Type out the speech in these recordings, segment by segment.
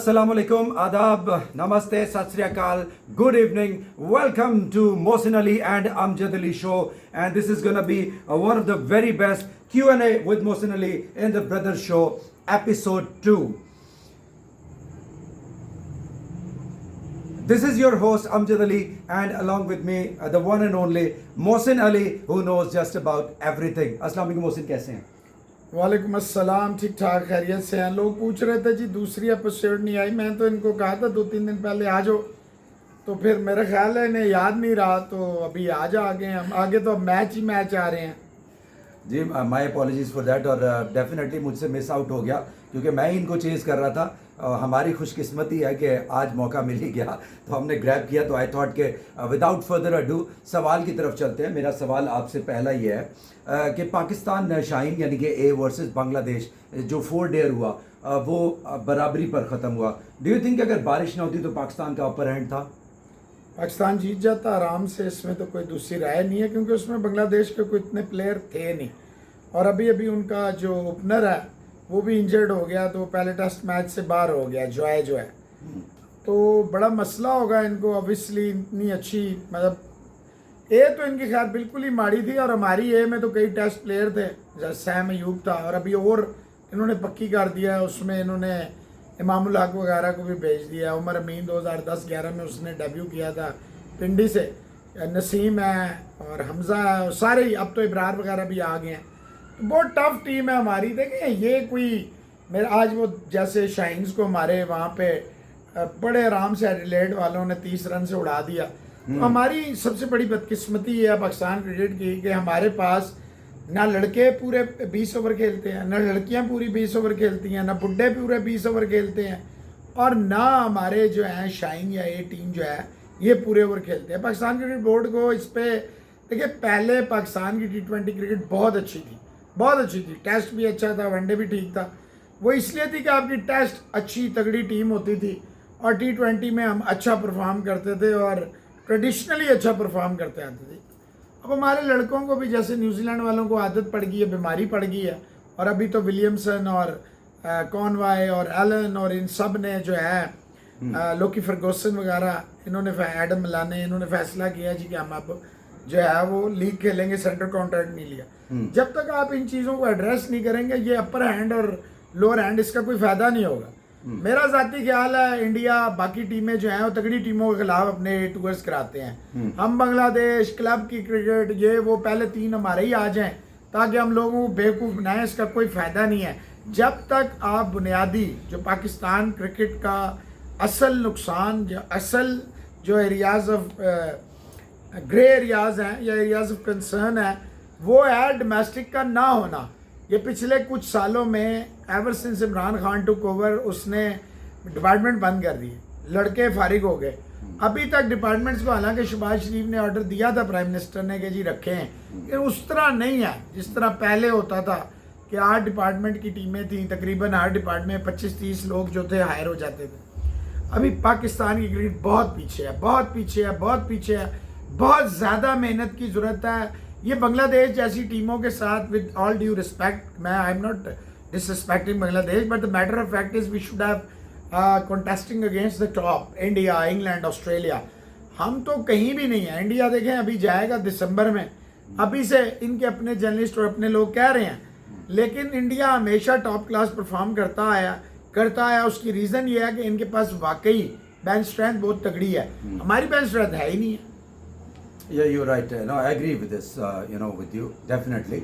Assalamualaikum, Adab, Namaste, Sat Sri Akal, good evening. Welcome to Mohsin Ali and Amjad Ali show, and this is gonna be one of the very best Q&A with Mohsin Ali in the Brothers Show, episode 2. This is your host Amjad Ali, and along with me the one and only Mohsin Ali, who knows just about everything. Assalamu alaikum Mohsin, कैसे हैं? वालेकुम अस्सलाम, ठीक ठाक खैरियत से हैं। लोग पूछ रहे थे जी दूसरी एपिसोड नहीं आई। मैं तो इनको कहा था 2-3 दिन पहले आ जाओ, तो फिर मेरा ख्याल है इन्हें याद नहीं रहा, तो अभी आज आ गए हम। आगे तो अब मैच ही मैच आ रहे हैं जी। माय अपॉलॉजीज़ फॉर दैट, और डेफिनेटली मुझसे मिस आउट हो गया क्योंकि मैं ही इनको चेज़ कर रहा था। हमारी खुशकिस्मती है कि आज मौका मिल ही गया, तो हमने ग्रैब किया। तो आई थॉट के विदाउट फर्दर अडू सवाल की तरफ चलते हैं। मेरा सवाल आपसे पहला ये है कि पाकिस्तान शाहीन यानी कि ए वर्सेस बांग्लादेश जो 4 डेयर हुआ वो बराबरी पर ख़त्म हुआ। डू यू थिंक अगर बारिश ना होती तो पाकिस्तान का अपर हैंड था? पाकिस्तान जीत जाता आराम से, इसमें तो कोई दूसरी राय नहीं है, क्योंकि उसमें बांग्लादेश के कोई इतने प्लेयर थे नहीं। और अभी अभी उनका जो ओपनर है वो भी इंजर्ड हो गया, तो पहले टेस्ट मैच से बाहर हो गया जो है। तो बड़ा मसला होगा इनको। ऑब्वियसली इतनी अच्छी, मतलब ए तो इनकी खैर बिल्कुल ही माड़ी थी, और हमारी ए में तो कई टेस्ट प्लेयर थे, जैसे सैम अयूब था, और अभी और इन्होंने पक्की कर दिया है। उसमें इन्होंने इमामुल हक वगैरह को भी भेज दिया। उमर अमीन 2010-11 में उसने डेब्यू किया था पिंडी से। नसीम है और हमज़ा है, और सारे ही, अब तो इब्रार वगैरह भी आ गए हैं। तो बहुत टफ टीम है हमारी। देखें ये कोई मेरा आज वो जैसे शाइन्स को हमारे वहाँ पे बड़े आराम से एडिलेड वालों ने 30 रन से उड़ा दिया। तो हमारी सबसे बड़ी बदकिस्मती ये है पाकिस्तान क्रिकेट की कि हमारे पास ना लड़के पूरे 20 ओवर खेलते हैं, ना लड़कियां पूरी 20 ओवर खेलती हैं, ना बुड्ढे पूरे 20 ओवर खेलते हैं, और ना हमारे जो हैं शाइन या ए टीम जो है ये पूरे ओवर खेलते हैं। पाकिस्तान क्रिकेट बोर्ड को इस पर देखिए, पहले पाकिस्तान की T20 क्रिकेट बहुत अच्छी थी, बहुत अच्छी थी। टेस्ट भी अच्छा था, वनडे भी ठीक था। वो इसलिए थी कि आपकी टेस्ट अच्छी तगड़ी टीम होती थी, और T20 में हम अच्छा परफॉर्म करते थे, और ट्रेडिशनली अच्छा परफॉर्म करते आते थे। अब हमारे लड़कों को भी, जैसे न्यूजीलैंड वालों को आदत पड़ गई है, बीमारी पड़ गई है, और अभी तो विलियमसन और कॉनवाय और एलन और इन सब ने जो है लोकी फर्गूसन वगैरह, इन्होंने एडम मिलाने, इन्होंने फैसला किया जी कि हम अब जो है वो लीग खेलेंगे, सेंट्रल कॉन्ट्रैक्ट नहीं लिया। जब तक आप इन चीज़ों को एड्रेस नहीं करेंगे, ये अपर हैंड और लोअर हैंड, इसका कोई फ़ायदा नहीं होगा। मेरा ज़ाती ख्याल है इंडिया बाकी टीमें जो हैं वो तगड़ी टीमों के खिलाफ अपने टूर्स कराते हैं। हम बांग्लादेश क्लब की क्रिकेट ये वो पहले 3 हमारे ही आ जाएं, ताकि हम लोगों को बेवकूफ़ बनाएं। इसका कोई फ़ायदा नहीं है। जब तक आप बुनियादी जो पाकिस्तान क्रिकेट का असल नुकसान, जो असल जो एरियाज़ ऑफ ग्रे एरियाज़ हैं या एरियाज़ ऑफ कंसर्न है, वो है डोमेस्टिक का ना होना। ये पिछले कुछ सालों में ever since Imran Khan took over, उसने डिपार्टमेंट बंद कर दिए, लड़के फारिग हो गए। अभी तक डिपार्टमेंट्स को, हालांकि शहबाज शरीफ ने ऑर्डर दिया था प्राइम मिनिस्टर ने कि जी रखें, कि उस तरह नहीं है जिस तरह पहले होता था कि 8 डिपार्टमेंट की टीमें थी, तकरीबन हर डिपार्टमेंट में 25-30 लोग जो थे हायर हो जाते थे। अभी पाकिस्तान की क्रिकेट बहुत पीछे है, बहुत पीछे है, बहुत पीछे है। बहुत ज़्यादा मेहनत की ज़रूरत है। ये बांग्लादेश जैसी टीमों के साथ, विद ऑल ड्यू रिस्पेक्ट, मैं I am not disrespecting Bangladesh, but the matter of fact is we should have contesting against the top, India, England, Australia. हम तो कहीं भी नहीं है। इंडिया देखें अभी जाएगा दिसंबर में, अभी से इनके अपने जर्नलिस्ट और अपने लोग कह रहे हैं, लेकिन इंडिया हमेशा टॉप क्लास परफॉर्म करता आया। उसकी रीज़न ये है कि इनके पास वाकई बेंच स्ट्रेंथ बहुत तगड़ी है। हमारी बेंच स्ट्रेंथ है ही नहीं है। Yeah, you're right. No, I agree with this. With you definitely.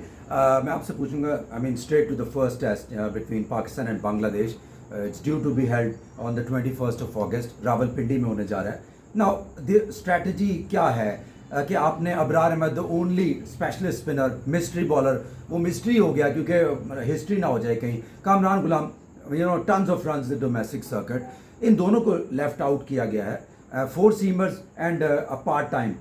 मैं आपसे पूछूंगा. I mean, straight to the first test between Pakistan and Bangladesh. It's due to be held on the 21st of August. Rawalpindi में होने जा रहा है. Now, the strategy क्या है कि आपने Abrar Ahmad, the only specialist spinner, mystery bowler, वो mystery हो गया क्योंकि history ना हो जाए कहीं. कामरान गुलाम, tons of runs the domestic circuit. इन दोनों को left out किया गया है. 4 seamers and a part-time,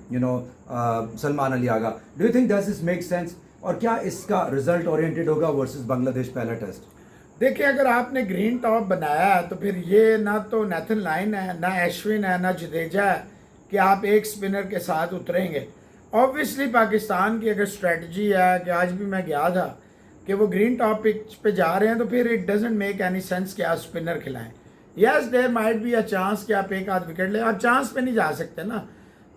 Salman Ali Agha. Do you think does this make sense? और क्या इसका रिजल्ट ओरिएंटेड होगा वर्सेस बांग्लादेश पहला टेस्ट? देखिए, अगर आपने ग्रीन टॉप बनाया है तो फिर ये ना तो नेथन लाइन है, ना अश्विन है, ना जडेजा है कि आप एक स्पिनर के साथ उतरेंगे। ऑब्वियसली पाकिस्तान की अगर स्ट्रेटजी है कि आज भी मैं गया था कि वो ग्रीन टॉप पिच पे जा रहे हैं, तो फिर it doesn't make any sense कि आप स्पिनर खिलाएं। Yes there might be a chance कि आप एक आध विकेट ले, आप चांस पे नहीं जा सकते ना।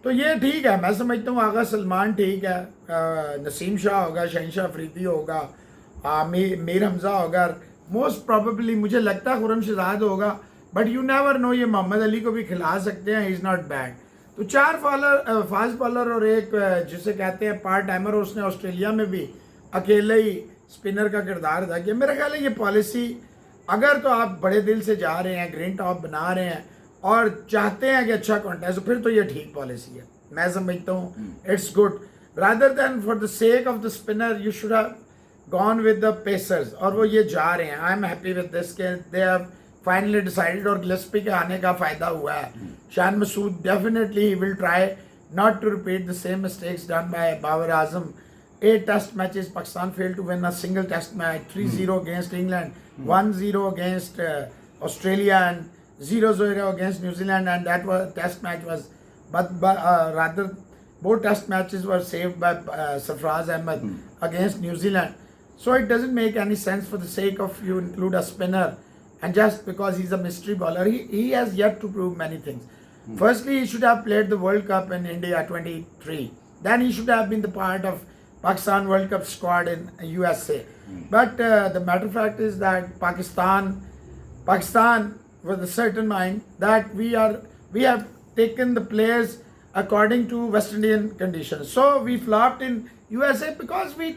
तो ये ठीक है, मैं समझता हूँ आगा सलमान ठीक है, नसीम शाह होगा, शहनशाह अफरीदी होगा, मीर हमजा होगा, मोस्ट प्रोबेबली मुझे लगता है खुरम शहजाद होगा, बट यू नेवर नो, ये मोहम्मद अली को भी खिला सकते हैं, इज़ नॉट बैड। तो 4 फास्ट बॉलर और एक जिसे कहते हैं पार्ट टाइमर, उसने ऑस्ट्रेलिया में भी अकेले ही स्पिनर का किरदार अदा किया। मेरा ख्याल है ये पॉलिसी, अगर तो आप बड़े दिल से जा रहे हैं, ग्रीन टॉप बना रहे हैं और चाहते हैं कि अच्छा कॉन्टेस्ट, फिर तो ये ठीक पॉलिसी है, मैं समझता हूँ it's good. Rather than for the sake of the spinner you should have gone with the pacers, और वो ये जा रहे हैं। I am happy with this के दे हैव फाइनली डिसाइडेड, और गिलस्पी के आने का फायदा हुआ है। Shan Masood definitely he will try not to repeat the same mistakes done by Babar Azam. 8 test matches, Pakistan failed to win a single test match, 3-0 against England, 1-0 against Australia and 0-0 against New Zealand, and that was test match was, but rather both test matches were saved by Sarfraz Ahmed against New Zealand. So it doesn't make any sense for the sake of you include a spinner, and just because he's a mystery bowler, he has yet to prove many things. Firstly, he should have played the World Cup in India 23. Then he should have been the part of Pakistan World Cup squad in USA. But the matter of fact is that Pakistan with a certain mind that we have taken the players according to West Indian conditions. So we flopped in USA because we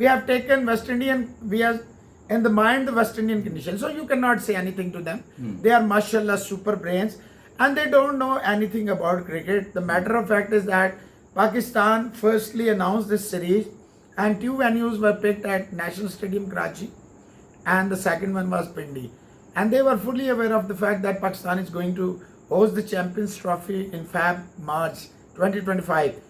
have taken West Indian, we have in the mind the West Indian conditions. So you cannot say anything to them. They are mashallah super brains and they don't know anything about cricket. The matter of fact is that Pakistan firstly announced this series and 2 venues were picked at National Stadium Karachi and the second one was Pindi. And they were fully aware of the fact that Pakistan is going to host the Champions Trophy in March 2025.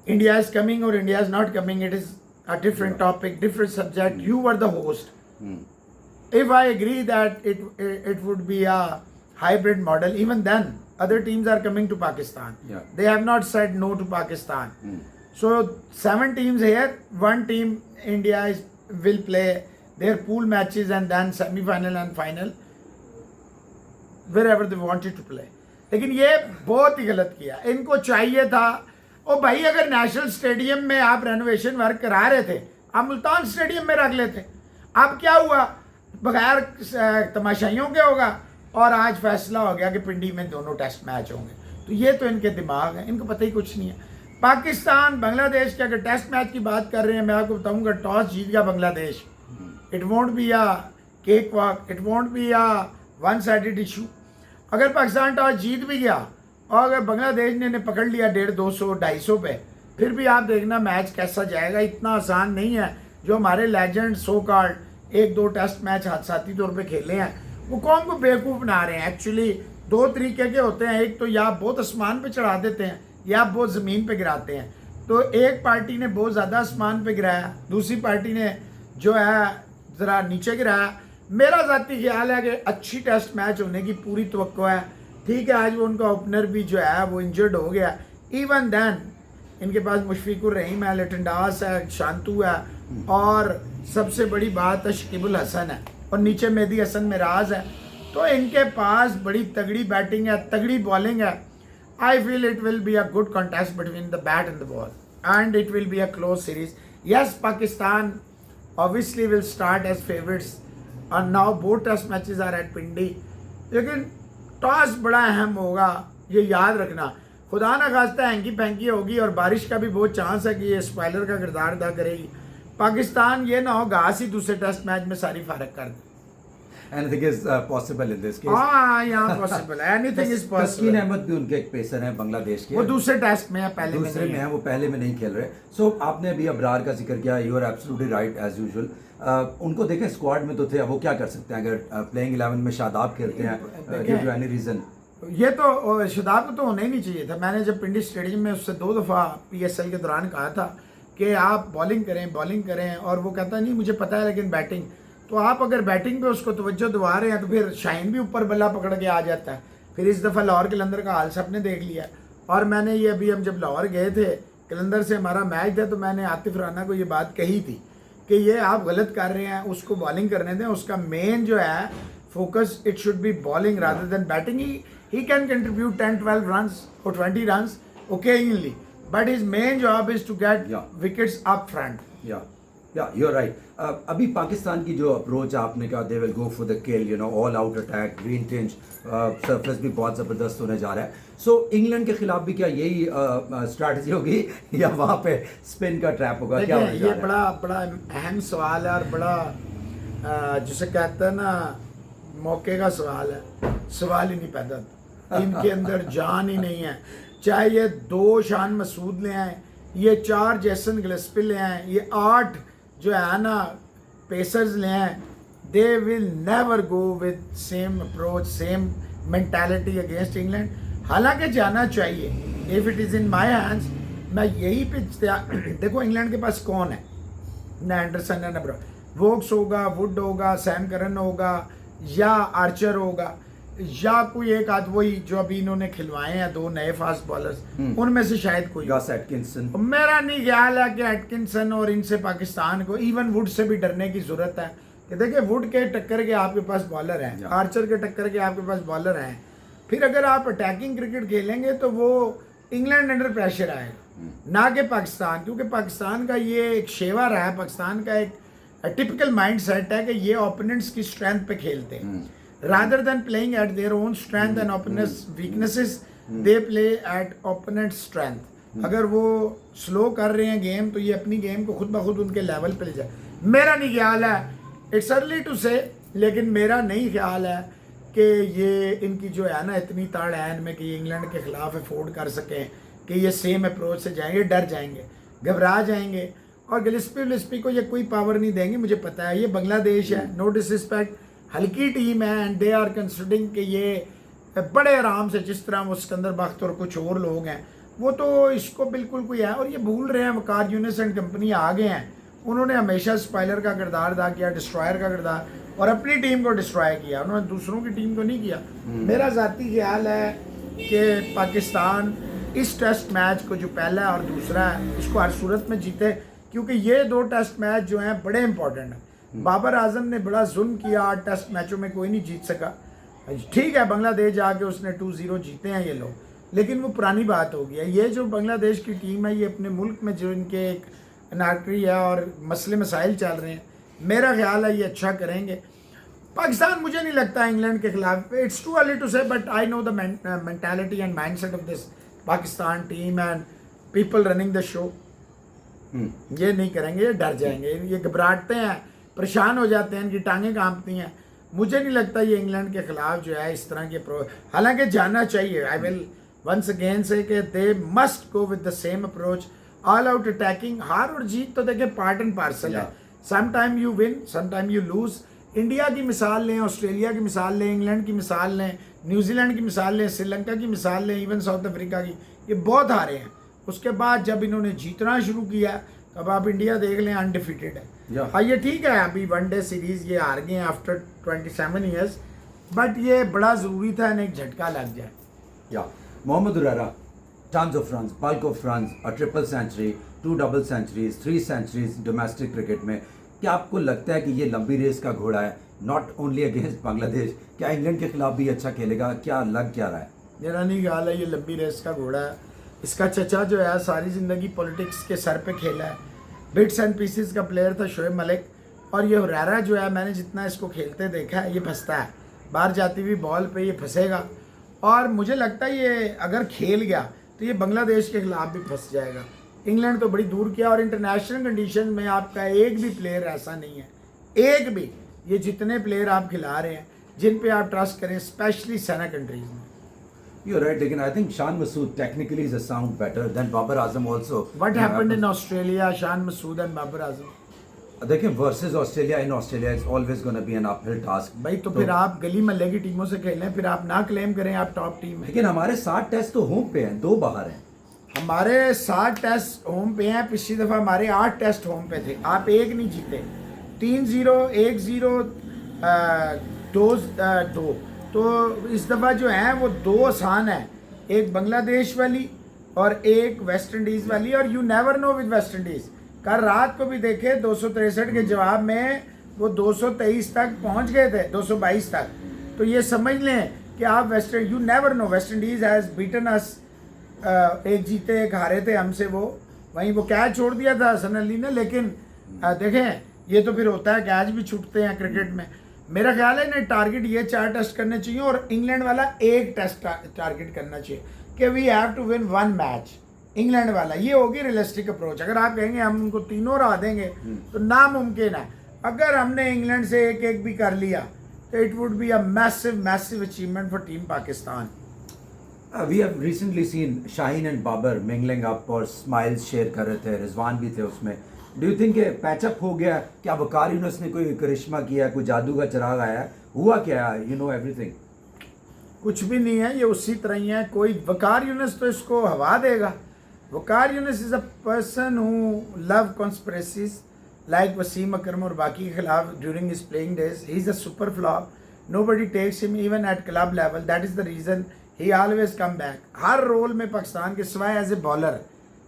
India is coming or India is not coming, it is a different topic, different subject. You were the host. If I agree that it would be a hybrid model, even then other teams are coming to Pakistan. Yeah. They have not said no to Pakistan. So 7 teams here, 1 team India will play their pool matches and then semi-final and final wherever they wanted to play. लेकिन ये बहुत ही गलत किया। इनको चाहिए था, ओ भाई अगर नेशनल स्टेडियम में आप रेनोवेशन वर्क करा रहे थे, आप मुल्तान स्टेडियम में रख लेते। अब क्या हुआ, बगैर तमाशाइयों के होगा, और आज फैसला हो गया कि पिंडी में दोनों टेस्ट मैच होंगे। तो ये तो इनके दिमाग है, इनको पता ही कुछ नहीं है। पाकिस्तान बांग्लादेश के अगर टेस्ट मैच की बात कर रहे हैं, मैं आपको बताऊंगा टॉस जीत गया Bangladesh. It won't be a cake walk, it won't be a one sided issue. अगर पाकिस्तान टॉस जीत भी गया और अगर बांग्लादेश ने पकड़ लिया 150-200-250 पे, फिर भी आप देखना मैच कैसा जाएगा। इतना आसान नहीं है। जो हमारे legend so called 1-2 test match हादसाती तौर पे खेले हैं, वो कौन को बेवकूफ़ बना रहे हैं। एक्चुअली 2 तरीके के होते हैं, एक तो या आप बहुत आसमान पे चढ़ा देते हैं या आप बहुत ज़मीन पे गिराते हैं। तो एक पार्टी ने बहुत ज़्यादा आसमान पे गिराया, दूसरी पार्टी ने जो है ज़रा नीचे गिराया। मेरा ज़ाती ख्याल है कि अच्छी टेस्ट मैच होने की पूरी तवक्को है। ठीक है, आज वो उनका ओपनर भी जो है वो इंजर्ड हो गया। इवन देन इनके पास मुशफिकुर रहीम है, लिटनडास है, शांतु है, और सबसे बड़ी बात है शकीबुल हसन है, और नीचे मेहदी हसन मिराज है। तो इनके पास बड़ी तगड़ी बैटिंग है, तगड़ी बॉलिंग है। I feel it will be a good contest between the bat and the ball and it will be a close series. Yes, Pakistan obviously will start as favorites and now both test matches are at पिंडी, लेकिन toss बड़ा अहम होगा, ये याद रखना। खुदा ना खास्ता हैंकी पैंकी होगी और बारिश का भी बहुत चांस है कि ये स्पॉइलर का किरदार अदा करेगी। पाकिस्तान ये ना हो घास ही दूसरे टेस्ट मैच में सारी फारक कर दे। Anything is possible in this case. हाँ, यहाँ पॉसिबल है, anything is Taskin possible. Ahmed भी उनके एक पेसर हैं बांग्लादेश के, वो दूसरे टेस्ट में है, पहले में दूसरे नहीं में है। है, वो पहले में नहीं खेल रहे। सो आपने अभी अबरार का जिक्र किया, you are absolutely right as usual. उनको देखें स्क्वाड में तो थे, अब वो क्या कर सकते हैं अगर प्लेइंग 11 में शादाब खेलते हैं ड्यू टू एनी रीजन। ये तो शदाब को तो होना ही नहीं चाहिए था। मैंने जब पिंडी स्टेडियम में उससे 2 दफ़ा PSL के दौरान कहा था कि आप बॉलिंग करें, और वो कहता नहीं मुझे पता है लेकिन बैटिंग। तो आप अगर बैटिंग पे उसको तवज्जो दिवा रहे हैं तो फिर शाहीन भी ऊपर बल्ला पकड़ के आ जाता है। फिर इस दफ़ा लाहौर कलंदर का हाल सबने देख लिया, और मैंने ये अभी हम जब लाहौर गए थे, कलंदर से हमारा मैच था, तो मैंने आतिफ राना को ये बात कही थी कि ये आप गलत कर रहे हैं, उसको बॉलिंग करने दें। उसका मेन जो है focus, it should be bowling rather than batting. He can contribute 10, 12 runs or 20 runs occasionally. But his main job is to get wickets up front. या यू आर राइट. अभी पाकिस्तान की जो अप्रोच आपने कहा, they will go for the kill, you know, all out attack, green tinge, surface भी बहुत ज़बरदस्त होने जा रहा है. सो इंग्लैंड के खिलाफ भी क्या यही स्ट्रैटेजी होगी या वहाँ पे स्पिन का ट्रैप होगा? क्या होने जा ये रहा है? बड़ा अहम सवाल है और बड़ा जिसे कहते हैं ना, मौके का सवाल है. सवाल ही नहीं पैदा होता. इनके अंदर जान ही नहीं है. चाहे ये 2 शान मसूद ले आए, ये 4 जेसन गिलस्पी ले आए, ये 8 जो है ना पेसर्स ले आए, they will never go with same approach, same mentality against England. हालांकि जाना चाहिए. If it is in my hands, मैं यही पे देखो इंग्लैंड के पास कौन है, ना एंडरसन है ना ब्रो. वोक्स होगा, वुड होगा, सैम करन होगा, या आर्चर होगा, या कोई एक आध वही जो अभी इन्होंने खिलवाए हैं 2 नए फास्ट बॉलर्स, उनमें से शायद कोई. Gus Atkinson. मेरा नहीं ख्याल है कि एटकिंसन और इनसे पाकिस्तान को इवन वुड से भी डरने की जरूरत है. कि देखिए वुड के टक्कर के आपके पास बॉलर हैं, आर्चर के टक्कर के आपके पास बॉलर हैं. फिर अगर आप अटैकिंग क्रिकेट खेलेंगे तो वो इंग्लैंड अंडर प्रेशर आएगा, ना कि पाकिस्तान. क्योंकि पाकिस्तान का ये एक शेवा रहा है, पाकिस्तान का एक टिपिकल माइंड सेट है कि ये ओपोनेंट्स की स्ट्रेंथ पे खेलते हैं. rather than playing at their own strength and opponents weaknesses, they play at opponent's strength. अगर वो स्लो कर रहे हैं गेम तो ये अपनी गेम को खुद ब खुद उनके लेवल पे ले जाए. मेरा नहीं ख्याल है, इट्स अर्ली टू से, लेकिन मेरा नहीं ख्याल है कि ये इनकी जो है ना इतनी ताड़ है इनमें कि ये इंग्लैंड के खिलाफ अफोर्ड कर सकें कि ये सेम अप्रोच से जाएंगे. डर जाएंगे, घबरा जाएंगे, और गिलस्पी को ये कोई पावर नहीं देंगे. मुझे पता है ये बांग्लादेश है, नो डिसरिस्पेक्ट, हल्की टीम है, एंड दे आर कंसिडरिंग कि ये बड़े आराम से, जिस तरह वो सिकंदर बख्त और कुछ और लोग हैं वो तो इसको बिल्कुल कोई है. और ये भूल रहे हैं वकार यूनिस एंड कंपनी आ गए हैं, उन्होंने हमेशा स्पाइलर का किरदार अदा किया, डिस्ट्रॉयर का किरदार, और अपनी टीम को डिस्ट्रॉय किया, उन्होंने दूसरों की टीम को नहीं किया. मेरा ज़ाती ख्याल है कि पाकिस्तान इस टेस्ट मैच को जो पहला और दूसरा है इसको हर सूरत में जीते, क्योंकि ये 2 टेस्ट मैच जो हैं बड़े इंपॉर्टेंट हैं. बाबर आजम ने बड़ा जुल्म किया, 8 टेस्ट मैचों में कोई नहीं जीत सका. ठीक है बांग्लादेश जाके उसने 2-0 जीते हैं ये लोग, लेकिन वो पुरानी बात हो गई है. ये जो बांग्लादेश की टीम है, ये अपने मुल्क में जो इनके एक अनार्की है और मसले मसाइल चल रहे हैं, मेरा ख्याल है ये अच्छा करेंगे. पाकिस्तान मुझे नहीं लगता इंग्लैंड के खिलाफ. इट्स टू अर्ली टू से, but I know the mentality and mindset of this Pakistan team and people running the show. ये नहीं करेंगे, ये डर जाएंगे, ये घबराते हैं, परेशान हो जाते हैं, इनकी टांगें कांपती हैं. मुझे नहीं लगता ये इंग्लैंड के खिलाफ जो है इस तरह के हालांकि जाना चाहिए. आई विल वंस अगेन से कि they must go with the same approach, all out attacking. हार और जीत तो देखिए पार्ट एंड पार्सल है. Some time you win, some time you lose. India की मिसाल लें, ऑस्ट्रेलिया की मिसाल लें, इंग्लैंड की मिसाल लें, न्यूजीलैंड की मिसाल लें, श्रीलंका की मिसाल लें, इवन साउथ अफ्रीका की, ये बहुत हारे हैं. उसके बाद जब इन्होंने जीतना शुरू किया तब आप इंडिया देख लें, अनडिफीटेड है. हाँ ये ठीक है, अभी 1 डे सीरीज ये हार गए आफ्टर 27 ईयर्स, बट ये बड़ा ज़रूरी था इन्हें एक झटका लग जाए. या Mohammad उरेरा, tons of runs, bulk of runs, a triple century, 2 double centuries, 3 centuries domestic cricket में. क्या आपको लगता है कि ये लंबी रेस का घोड़ा है, नॉट ओनली अगेंस्ट बांग्लादेश? क्या इंग्लैंड के खिलाफ भी अच्छा खेलेगा? क्या लग क्या रहा है? मेरा नहीं ख्याल है ये लंबी रेस का घोड़ा है. इसका चचा जो है सारी ज़िंदगी पॉलिटिक्स के सर पे खेला है. बिट्स एंड पीसेस का प्लेयर था शोएब मलिक, और ये हुरैरा जो है मैंने जितना इसको खेलते देखा है, ये फंसता है बाहर जाती हुई बॉल पे, ये फंसेगा. और मुझे लगता है ये अगर खेल गया तो ये बांग्लादेश के खिलाफ भी फंस जाएगा. इंग्लैंड तो बड़ी दूर किया, और इंटरनेशनल कंडीशन में आपका एक भी प्लेयर ऐसा नहीं है, एक भी. ये जितने प्लेयर आप खिला रहे हैं जिन पे आप ट्रस्ट करें, स्पेशली सेना कंट्रीज में. You're right, लेकिन I think Shan Masood technically is a sound better than Babar Azam also. What happened in Australia, Shan Masood and Babar Azam? देखिए versus Australia, in Australia it's always gonna be an uphill task. भाई तो फिर आप गली महल्ले की टीमों से खेलें, फिर आप ना क्लेम करें आप टॉप टीम है. लेकिन हमारे 7 टेस्ट तो होम पे हैं, 2 बाहर हैं. हमारे 7 टेस्ट होम पे हैं. पिछली दफ़ा हमारे 8 टेस्ट होम पे थे, आप एक नहीं जीते. 3-0, 1-0, 2-2. तो इस दफ़ा जो है वो 2 आसान है, एक बांग्लादेश वाली और एक वेस्ट इंडीज़ वाली. और you never know with West Indies. कल रात को भी देखे 263 के जवाब में वो 223 तक पहुंच गए थे, 222 तक। तो ये समझ लें कि आप west, you never know, West Indies has beaten us, एक जीते एक हारे थे हमसे वो, वहीं वो कैच छोड़ दिया था हसन अली ने। लेकिन देखें ये तो फिर होता है, कैच भी छूटते हैं क्रिकेट में। मेरा ख्याल है इन्हें टारगेट ये 4 टेस्ट करने चाहिए और इंग्लैंड वाला 1 टेस्ट टारगेट करना चाहिए कि we have to win 1 match. England वाला ये होगी रियलिस्टिक अप्रोच। अगर आप कहेंगे हम उनको तीनों हरा देंगे तो नामुमकिन है। अगर हमने इंग्लैंड से 1-1 भी कर लिया तो it would be a massive achievement for team Pakistan. We have recently seen Shaheen and Babar mingling up और स्माइल्स शेयर कर रहे थे, रिजवान भी थे उसमें। डू यू थिंक पैचअप हो गया? क्या वकार यूनुस ने कोई करिश्मा किया, कोई जादू का चिराग आया है? हुआ क्या? You know everything. कुछ भी नहीं है, ये उसी तरह ही है। कोई वकार यूनुस तो इसको हवा देगा। Waqar Younis is a person who love conspiracies like Wasim Akram और बाकी के खिलाफ during his playing days. He is a super flop, nobody takes him even at club level. That is the reason he always come back. हर role में पाकिस्तान के सिवाय as a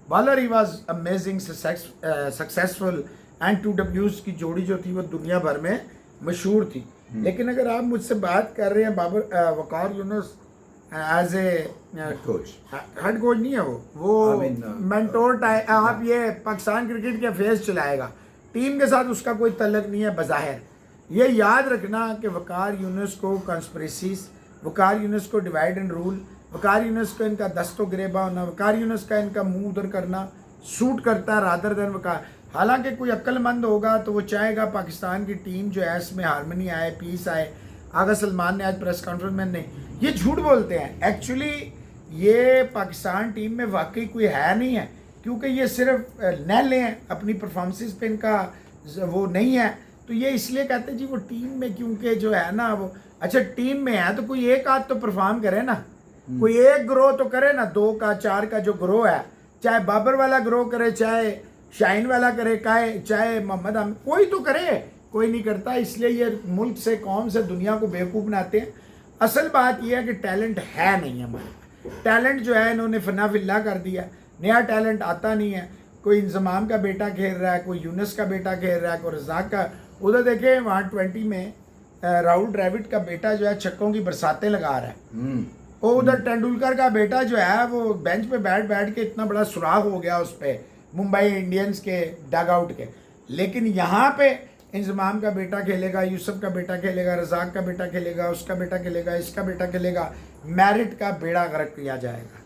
bowler he was amazing successful. And 2Ws की जोड़ी जो थी वो दुनिया भर में मशहूर थी। लेकिन अगर आप मुझसे बात कर रहे हैं Waqar Younis as a coach, head coach नहीं है वो मेंटोर टाइप। आप ये पाकिस्तान क्रिकेट के अफेयर्स चलाएगा, टीम के साथ उसका कोई तल्लक नहीं है बज़ाहिर। ये याद रखना कि वकार यूनुस को कंस्पिरेसीज, वकार यूनुस को डिवाइड एंड रूल, वकार यूनुस को इनका दस्तो गिरेबा होना, वकार यूनुस का इनका मुंह उधर करना सूट करता है रादर देन वकार। हालांकि कोई अक्लमंद होगा तो वो चाहेगा पाकिस्तान की टीम जो है इसमें हारमनी आए, पीस आए। आगा सलमान ने आज प्रेस कॉन्फ्रेंस में नहीं, ये झूठ बोलते हैं। एक्चुअली ये पाकिस्तान टीम में वाकई कोई है नहीं है, क्योंकि ये सिर्फ नहले हैं, अपनी परफॉर्मेंस पे इनका वो नहीं है। तो ये इसलिए कहते हैं जी वो टीम में, क्योंकि जो है ना वो, अच्छा टीम में है तो कोई एक आध तो परफॉर्म करे ना, कोई एक ग्रो तो करे ना, 2 का 4 का जो ग्रो है, चाहे बाबर वाला ग्रो करे, चाहे शाहीन वाला करे, चाहे मोहम्मद आमिर, कोई तो करे। कोई नहीं करता, इसलिए ये मुल्क से, कौम से, दुनिया को बेवकूफ़ बनाते हैं। असल बात यह है कि टैलेंट है नहीं हमारे। टैलेंट जो है इन्होंने फना फिल्ला कर दिया, नया टैलेंट आता नहीं है। कोई इंजमाम का बेटा खेल रहा है, कोई यूनुस का बेटा खेल रहा है, कोई रज़ाक का। उधर देखे वहाँ 20 में राहुल द्रविड़ का बेटा जो है छक्कों की बरसातें लगा रहा है। और उधर तेंदुलकर का बेटा जो है वो बेंच पे बैठ के इतना बड़ा सुराख हो गया उस पर मुंबई इंडियंस के डग आउट के। लेकिन यहाँ पे इंजमाम का बेटा खेलेगा, यूसुफ का बेटा खेलेगा, रज़ाक का बेटा खेलेगा, उसका बेटा खेलेगा, इसका बेटा खेलेगा, मेरिट का बेड़ा गर्क किया जाएगा।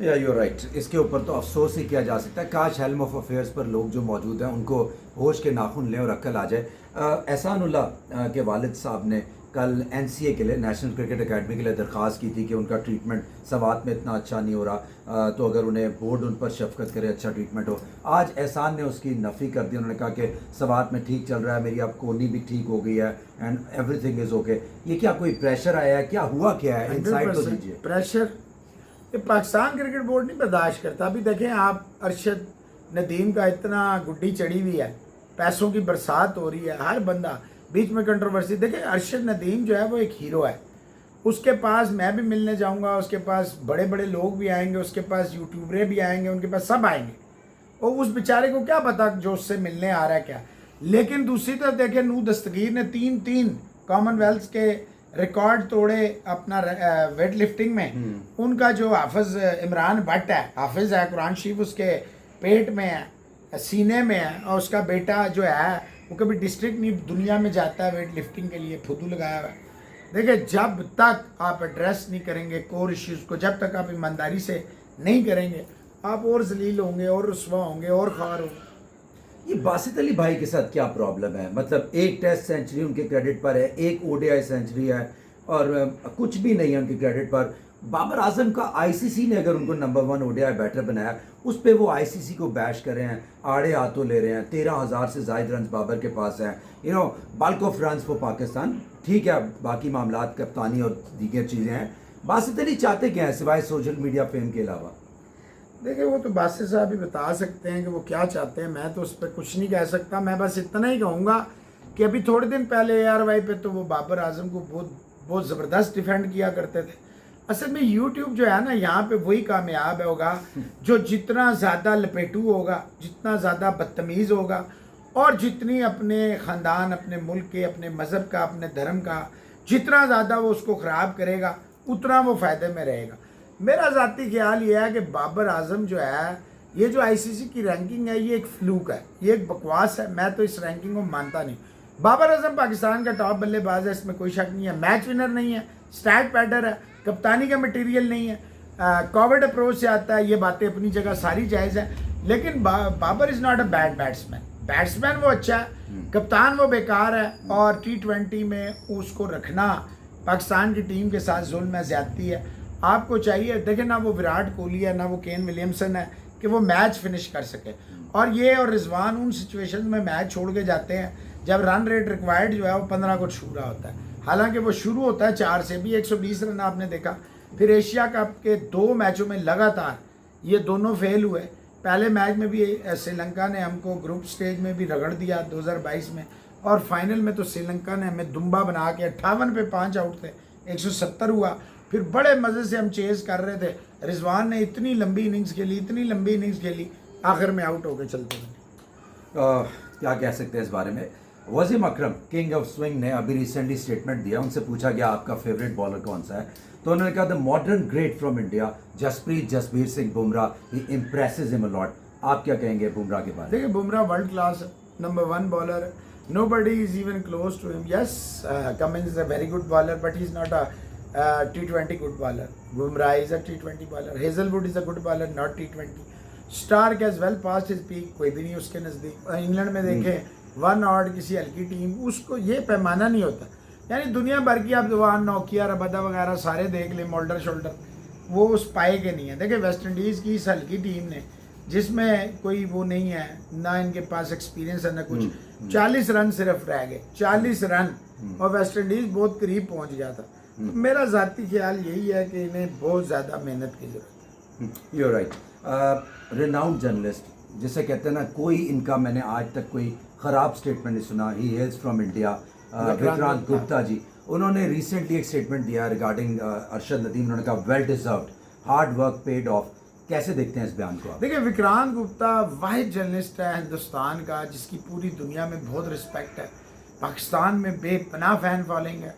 या यू राइट। इसके ऊपर तो अफसोस ही किया जा सकता है। काश हेल्म ऑफ अफेयर्स पर लोग जो मौजूद हैं उनको होश के नाखून लें और अक्ल आ जाए। एहसानुल्लाह के वालिद साहब ने कल NCA के लिए, नेशनल क्रिकेट अकेडमी के लिए दरख्वास्त की थी कि उनका ट्रीटमेंट सवात में इतना अच्छा नहीं हो रहा, तो अगर उन्हें बोर्ड उन पर शफकत करे, अच्छा ट्रीटमेंट हो। आज एहसान ने उसकी नफ़ी कर दी। उन्होंने कहा कि सवात में ठीक चल रहा है, मेरी अब कोहनी भी ठीक हो गई है एंड एवरीथिंग इज़ ओके। ये क्या कोई प्रेशर आया है, क्या हुआ क्या है? इनसाइड तो दीजिए। प्रेशर ये पाकिस्तान क्रिकेट बोर्ड नहीं बर्दाश्त करता। अभी देखें आप, अरशद नदीम का इतना गुड्डी चढ़ी हुई है, पैसों की बरसात हो रही है, हर बंदा बीच में कंट्रोवर्सी। देखिए अरशद नदीम जो है वो एक हीरो है, उसके पास मैं भी मिलने जाऊंगा, उसके पास बड़े बड़े लोग भी आएंगे, उसके पास यूट्यूबरे भी आएंगे, उनके पास सब आएंगे। और उस बेचारे को क्या पता जो उससे मिलने आ रहा है क्या। लेकिन दूसरी तरफ देखिए नूर दस्तगीर ने 3 कॉमनवेल्थ के रिकॉर्ड तोड़े अपना वेट लिफ्टिंग में। उनका जो हाफिज इमरान भट्ट है, हाफिज है, कुरान शरीफ उसके पेट में है, सीने में है, और उसका बेटा जो है वो कभी डिस्ट्रिक्ट नहीं दुनिया में जाता है वेट लिफ्टिंग के लिए, फुदू लगाया हुआ है। देखिए जब तक आप एड्रेस नहीं करेंगे कोर इश्यूज़ को, जब तक आप ईमानदारी से नहीं करेंगे, आप और जलील होंगे और रुस्वा होंगे और खार होंगे। ये बासित अली भाई के साथ क्या प्रॉब्लम है? मतलब 1 टेस्ट सेंचुरी उनके क्रेडिट पर है, 1 ODI सेंचुरी है और कुछ भी नहीं है उनके क्रेडिट पर। बाबर आजम का ICC ने अगर उनको नंबर 1 ODI बैटर बनाया, उस पर वो ICC को बैश कर रहे हैं, आड़े हाथों ले रहे हैं। 13,000 से ज़ायद रन बाबर के पास हैं, you know, bulk of run for Pakistan. ठीक है, बाकी मामलात कप्तानी और दीगर चीज़ें हैं। बासित अली चाहते क्या है सिवाय सोशल मीडिया फेम के अलावा? देखिए वो तो बासित साहब भी बता सकते हैं कि वो क्या चाहते हैं, मैं तो उस पर कुछ नहीं कह सकता। मैं बस इतना ही कहूँगा कि अभी थोड़े दिन पहले ARY पे तो वो बाबर आजम को बहुत ज़बरदस्त डिफेंड किया करते थे। असल में यूट्यूब जो है ना, यहाँ पे वही कामयाब होगा जो जितना ज़्यादा लपेटू होगा, जितना ज़्यादा बदतमीज़ होगा, और जितनी अपने ख़ानदान, अपने मुल्क के, अपने मज़हब का, अपने धर्म का जितना ज़्यादा वो उसको ख़राब करेगा उतना वो फ़ायदे में रहेगा। मेरा ज़ाती ख्याल ये है कि बाबर आज़म जो है, ये जो आईसीसी की रैंकिंग है ये एक फ्लूक है, ये एक बकवास है। मैं तो इस रैंकिंग को मानता नहीं। बाबर आज़म पाकिस्तान का टॉप बल्लेबाज है, इसमें कोई शक नहीं है। मैच विनर नहीं है, स्टैट पैडर है, कप्तानी का मटेरियल नहीं है, कोविड अप्रोच से आता है। ये बातें अपनी जगह सारी जायज़ है, लेकिन Babar is not a bad batsman. Batsman वो अच्छा है, कप्तान वो बेकार है। और T20 में उसको रखना पाकिस्तान की टीम के साथ जुल्म है, ज़्यादती है। आपको चाहिए, देखें ना वो विराट कोहली है ना वो केन विलियमसन है कि वो मैच फिनिश कर सके। और ये और रिजवान उन सिचुएशन में मैच छोड़ के जाते हैं जब रन रेट रिक्वायर्ड जो है वो 15 को छू रहा होता है। हालांकि वो शुरू होता है 4 से भी 120 रन आपने देखा। फिर एशिया कप के 2 मैचों में लगातार ये दोनों फेल हुए। पहले मैच में भी श्रीलंका ने हमको ग्रुप स्टेज में भी रगड़ दिया 2022 में, और फाइनल में तो श्रीलंका ने हमें दुम्बा बना के 58 पे 5 आउट थे, 170 हुआ। फिर बड़े मज़े से हम चेज़ कर रहे थे, रिजवान ने इतनी लंबी इनिंग्स खेली, आखिर में आउट होकर चलते बने। क्या कह सकते हैं इस बारे में। वसीम अकरम किंग ऑफ स्विंग ने अभी रिसेंटली स्टेटमेंट दिया। उनसे पूछा गया आपका फेवरेट बॉलर कौन सा है, तो उन्होंने कहा the modern great from India Jasprit Singh Bumrah, he impresses him a lot. आप क्या कहेंगे बुमराह के बारे में? देखिए Bumrah world class number 1 bowler, nobody is even close to him. Yes, Cummins is a very good bowler, but he's not a T20 good bowler. Bumrah is a T20 bowler. Hazelwood is a good bowler, not T20. Stark has well past his peak, कोई भी नहीं उसके नज़दीक। England में देखें 1 odd किसी हल्की team, उसको ये पैमाना नहीं होता। यानी दुनिया भर की आप जवान नौकिया रबादा वगैरह सारे देख लें, मोल्डर शोल्डर, वो उस पाए के नहीं है। देखिए वेस्ट इंडीज़ की इस हल्की टीम ने, जिसमें कोई वो नहीं है, ना इनके पास एक्सपीरियंस है ना कुछ, 40 रन सिर्फ रह गए, 40 रन, और वेस्ट इंडीज़ बहुत करीब पहुंच गया था। मेरा ज़ाती ख्याल यही है कि इन्हें बहुत ज़्यादा मेहनत की ज़रूरत है। You right. रिनाउंड जर्नलिस्ट जिसे कहते हैं ना, कोई इनका मैंने आज तक कोई ख़राब स्टेटमेंट नहीं सुना। He hails from India, Vikrant Gupta ji, उन्होंने रिसेंटली एक स्टेटमेंट दिया रिगार्डिंग अरशद नदीम। उन्होंने कहा well deserved, hard work paid of. कैसे देखते हैं इस बयान को आप? देखिए विक्रांत गुप्ता वाहिद जर्नलिस्ट है हिंदुस्तान का जिसकी पूरी दुनिया में बहुत रिस्पेक्ट है। पाकिस्तान में बेपनाह फ़ैन फॉलोइंग है,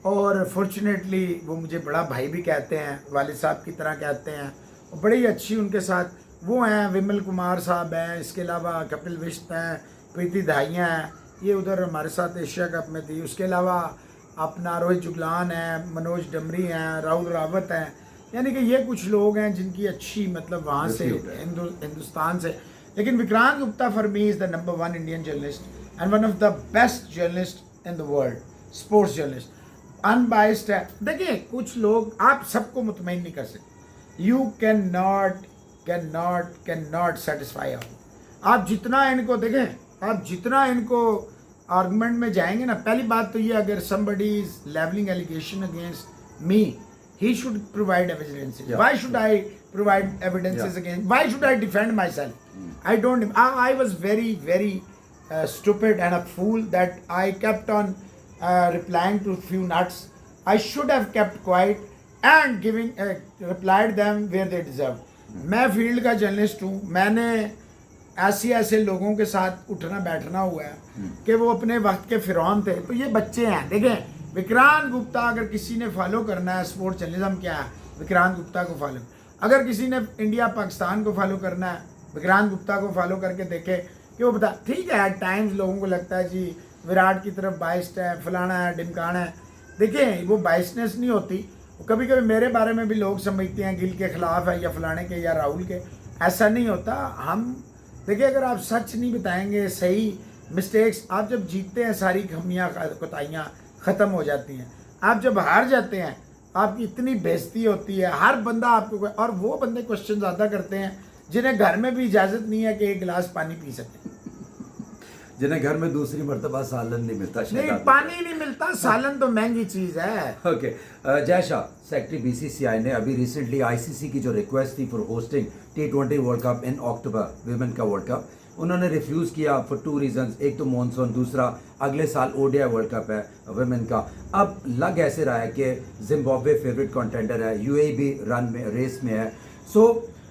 और फॉर्चुनेटली वो मुझे बड़ा भाई भी कहते हैं, वालिद साहब की तरह कहते हैं, और बड़ी अच्छी उनके साथ वो हैं। विमल कुमार साहब हैं, इसके अलावा कपिल विश्त हैं, प्रीति धाइयाँ हैं, ये उधर हमारे साथ एशिया कप में थी। उसके अलावा अपना रोहित जुगलान है, मनोज डमरी हैं, राहुल रावत हैं। यानी कि ये कुछ लोग हैं जिनकी अच्छी मतलब वहाँ से हिंदुस्तान से। लेकिन Vikrant Gupta for me is the number 1 Indian journalist and one of the best journalist in the world, sports journalist, unbiased है। देखिए कुछ लोग, आप सबको मुतमईन नहीं कर सकते। You can not satisfy all. आप जितना इनको देखें, आप जितना इनको आर्गूमेंट में जाएंगे ना, पहली बात तो ये, अगर somebody is leveling allegation against me, he should provide evidences. Yeah. Why should I provide evidences against? Why should I defend myself? I don't. I was very stupid and a fool that I kept on replying to few nuts. I should have kept quiet and giving replied them where they deserved. मैं field का journalist हूँ, मैंने ऐसे लोगों के साथ उठना बैठना हुआ है कि वो अपने वक्त के फिरौन थे। तो ये बच्चे हैं। देखें विक्रांत गुप्ता, अगर किसी ने फॉलो करना है स्पोर्ट्स जर्नलिज्म क्या है, विक्रांत गुप्ता को फॉलो। अगर किसी ने इंडिया पाकिस्तान को फॉलो करना है, विक्रांत गुप्ता को फॉलो करके देखे कि वो बता। ठीक है एट टाइम्स लोगों को लगता है जी विराट की तरफ बाइस्ड है, फलाना है, ढिमकाना है। देखिए वो बाइसनेस नहीं होती। कभी कभी मेरे बारे में भी लोग समझते हैं गिल के ख़िलाफ़ है या फलाने के या राहुल के, ऐसा नहीं होता। हम देखिए अगर आप सच नहीं बताएंगे, सही मिस्टेक्स, आप जब जीतते हैं सारी खमियाँ कोताहियाँ ख़त्म हो जाती हैं। आप जब हार जाते हैं आपकी इतनी बेइज्जती होती है, हर बंदा आपको, और वो बंदे क्वेश्चन ज़्यादा करते हैं जिन्हें घर में भी इजाज़त नहीं है कि एक गिलास पानी पी सकें, जिन्हें घर में दूसरी मर्तबा सालन नहीं मिलता। नहीं पानी नहीं मिलता, सालन तो महंगी चीज़ है। Okay, Jay Shah secretary BCCI ने अभी रिसेंटली ICC की जो रिक्वेस्ट थी for hosting T20 world cup in October, women का वर्ल्ड कप, उन्होंने रिफ्यूज़ किया फॉर 2 रीजंस। एक तो मॉनसून, दूसरा अगले साल ODI वर्ल्ड कप है विमेन का। अब लग ऐसे रहा है कि जिम्बाब्वे फेवरेट कंटेंडर है, UAE भी रन में रेस में है। So